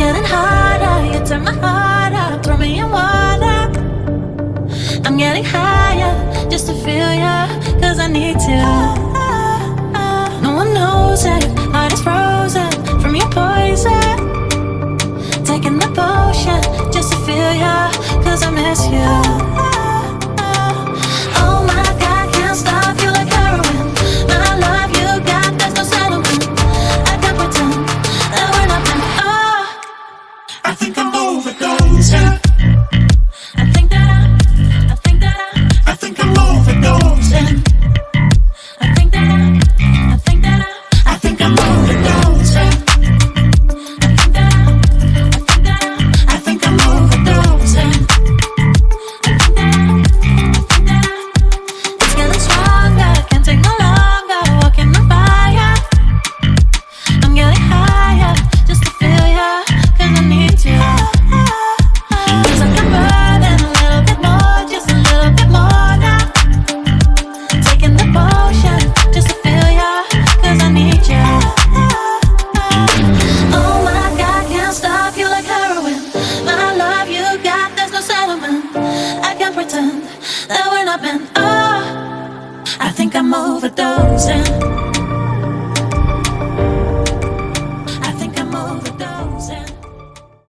getting harder, you turn my heart up, throw me in water. I'm getting higher, just to feel ya, cause I need to. No one knows it, heart is frozen from your poison. Taking the potion, just to feel ya, cause I miss you. Oh my God, can't stop you like heroin. My love you got, there's no settlement. I can't pretend that we're not meant. Oh, I think I'm overdosing. I think that I think I'm overdosing. I think that I think I'm overdosing. I think I'm overdosing. it's getting stronger, can't take no longer, walking on fire. I'm getting higher, just to feel ya, cause I need you. Feels like I'm burning a little bit more, just a little bit more now. Taking the potion, just to feel ya, cause I need you. Oh my God, can't stop you like heroin. My love you got, there's no settlement. I can't pretend that we're not meant. Oh, I think I'm overdosing.